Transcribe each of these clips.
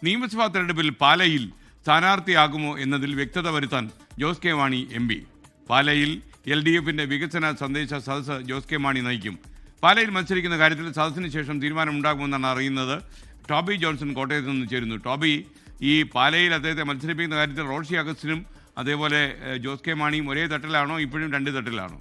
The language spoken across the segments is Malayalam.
നിയമസഭാ തെരഞ്ഞെടുപ്പിൽ പാലയിൽ സ്ഥാനാർത്ഥിയാകുമോ എന്നതിൽ വ്യക്തത വരുത്താൻ ജോസ് കെ മാണി MP. പാലയിൽ LDFിന്റെ വികസന സന്ദേശ സദസ്സ് ജോസ് കെ മാണി നയിക്കും. പാലയിൽ മത്സരിക്കുന്ന കാര്യത്തിൽ സദസ്സിന് ശേഷം തീരുമാനമുണ്ടാകുമെന്നാണ് അറിയുന്നത്. ടോബി ജോൺസൺ കോട്ടയത്ത് നിന്ന് ചേരുന്നു. ടോബി, ഈ പാലയിൽ അദ്ദേഹത്തെ മത്സരിപ്പിക്കുന്ന കാര്യത്തിൽ റോഷി അഗസ്റ്റിനും അതേപോലെ ജോസ് കെ മാണിയും ഒരേ തട്ടിലാണോ, ഇപ്പോഴും രണ്ട് തട്ടിലാണോ?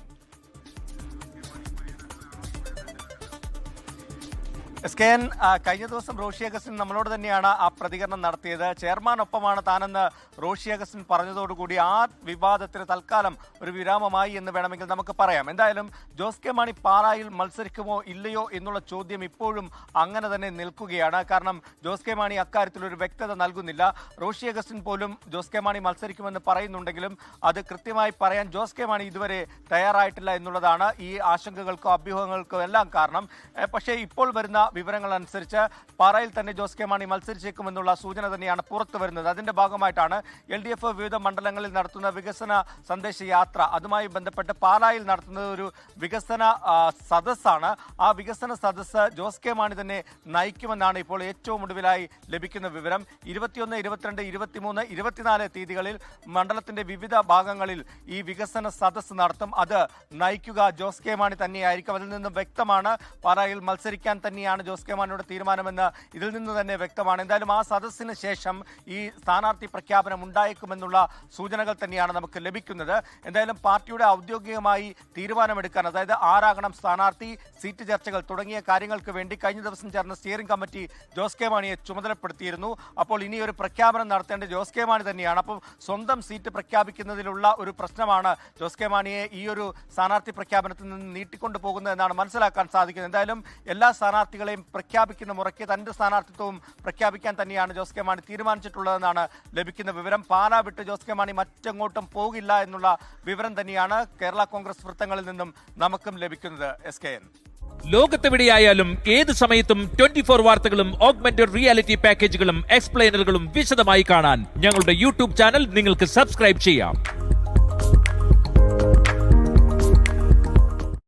SKN, കഴിഞ്ഞ ദിവസം റോഷി അഗസ്റ്റിൻ നമ്മളോട് തന്നെയാണ് ആ പ്രതികരണം നടത്തിയത്. ചെയർമാനൊപ്പമാണ് താനെന്ന് റോഷി അഗസ്റ്റിൻ പറഞ്ഞതോടുകൂടി ആ വിവാദത്തിന് തൽക്കാലം ഒരു വിരാമമായി എന്ന് വേണമെങ്കിൽ നമുക്ക് പറയാം. എന്തായാലും ജോസ് കെ മാണി പാലായിൽ മത്സരിക്കുമോ ഇല്ലയോ എന്നുള്ള ചോദ്യം ഇപ്പോഴും അങ്ങനെ തന്നെ നിൽക്കുകയാണ്. കാരണം ജോസ് കെ മാണി അക്കാര്യത്തിൽ ഒരു വ്യക്തത നൽകുന്നില്ല. റോഷി അഗസ്റ്റിൻ പോലും ജോസ് കെ മാണി മത്സരിക്കുമെന്ന് പറയുന്നുണ്ടെങ്കിലും അത് കൃത്യമായി പറയാൻ ജോസ് കെ മാണി ഇതുവരെ തയ്യാറായിട്ടില്ല എന്നുള്ളതാണ് ഈ ആശങ്കകൾക്കോ അഭ്യൂഹങ്ങൾക്കോ എല്ലാം കാരണം. പക്ഷേ ഇപ്പോൾ വരുന്ന വിവരങ്ങൾ അനുസരിച്ച് പാറയിൽ തന്നെ ജോസ് കെ മാണി മത്സരിച്ചേക്കുമെന്നുള്ള സൂചന തന്നെയാണ് പുറത്തു വരുന്നത്. അതിന്റെ ഭാഗമായിട്ടാണ് LDF വിവിധ മണ്ഡലങ്ങളിൽ നടത്തുന്ന വികസന സന്ദേശ യാത്ര, അതുമായി ബന്ധപ്പെട്ട് പാലായിൽ നടത്തുന്നത് ഒരു വികസന സദസ്സാണ്. ആ വികസന സദസ്സ് ജോസ് കെ മാണി തന്നെ നയിക്കുമെന്നാണ് ഇപ്പോൾ ഏറ്റവും ഒടുവിലായി ലഭിക്കുന്ന വിവരം. 21, 22, 23, 24 തീയതികളിൽ മണ്ഡലത്തിന്റെ വിവിധ ഭാഗങ്ങളിൽ ഈ വികസന സദസ്സ് നടത്തും. അത് നയിക്കുക ജോസ് കെ മാണി തന്നെയായിരിക്കും. അതിൽ നിന്നും വ്യക്തമാണ് പാലായിൽ മത്സരിക്കാൻ തന്നെയാണ് ജോസ് കെ മാണിയുടെ തീരുമാനമെന്ന് ഇതിൽ നിന്ന് തന്നെ വ്യക്തമാണ്. എന്തായാലും ആ സദസ്സിന് ശേഷം ഈ സ്ഥാനാർത്ഥി പ്രഖ്യാപനം ഉണ്ടായേക്കുമെന്നുള്ള സൂചനകൾ തന്നെയാണ് നമുക്ക് ലഭിക്കുന്നത്. എന്തായാലും പാർട്ടിയുടെ ഔദ്യോഗികമായി തീരുമാനമെടുക്കാൻ, അതായത് ആരാകണം സ്ഥാനാർത്ഥി, സീറ്റ് ചർച്ചകൾ തുടങ്ങിയ കാര്യങ്ങൾക്ക് വേണ്ടി കഴിഞ്ഞ ദിവസം ചേർന്ന സ്റ്റിയറിംഗ് കമ്മിറ്റി ജോസ് കെ മാണിയെ ചുമതലപ്പെടുത്തിയിരുന്നു. അപ്പോൾ ഇനി ഒരു പ്രഖ്യാപനം നടത്തേണ്ടത് ജോസ് കെ മാണി തന്നെയാണ്. അപ്പോൾ സ്വന്തം സീറ്റ് പ്രഖ്യാപിക്കുന്നതിലുള്ള ഒരു പ്രശ്നമാണ് ജോസ് കെ മാണിയെ ഈ ഒരു സ്ഥാനാർത്ഥി പ്രഖ്യാപനത്തിൽ നിന്ന് നീട്ടിക്കൊണ്ടു പോകുന്നത് എന്നാണ് മനസ്സിലാക്കാൻ സാധിക്കുന്നത്. എന്തായാലും എല്ലാ സ്ഥാനാർത്ഥികളെയും പ്രഖ്യാപിക്കുന്ന മുറയ്ക്ക് തന്റെ സ്ഥാനാർത്ഥിത്വവും പ്രഖ്യാപിക്കാൻ തന്നെയാണ് ജോസ് കെ മാണി തീരുമാനിച്ചിട്ടുള്ളതെന്നാണ് ലഭിക്കുന്ന വിവരം. പാലാ വിട്ട് ജോസ് കെ മാണി മറ്റെങ്ങോട്ടും പോകില്ല എന്നുള്ള വിവരം തന്നെയാണ് കേരള കോൺഗ്രസ് വൃത്തങ്ങളിൽ നിന്നും നമുക്കും ലഭിക്കുന്നത്. SKN, ലോകത്തെവിടെയായാലും ഏത് സമയത്തും 24 വാർത്തകളും ഓഗ്മെന്റഡ് റിയാലിറ്റി പാക്കേജുകളും എക്സ്പ്ലെയിനറുകളും വിശദമായി കാണാൻ ഞങ്ങളുടെ YouTube ചാനൽ നിങ്ങൾക്ക് സബ്സ്ക്രൈബ് ചെയ്യാം.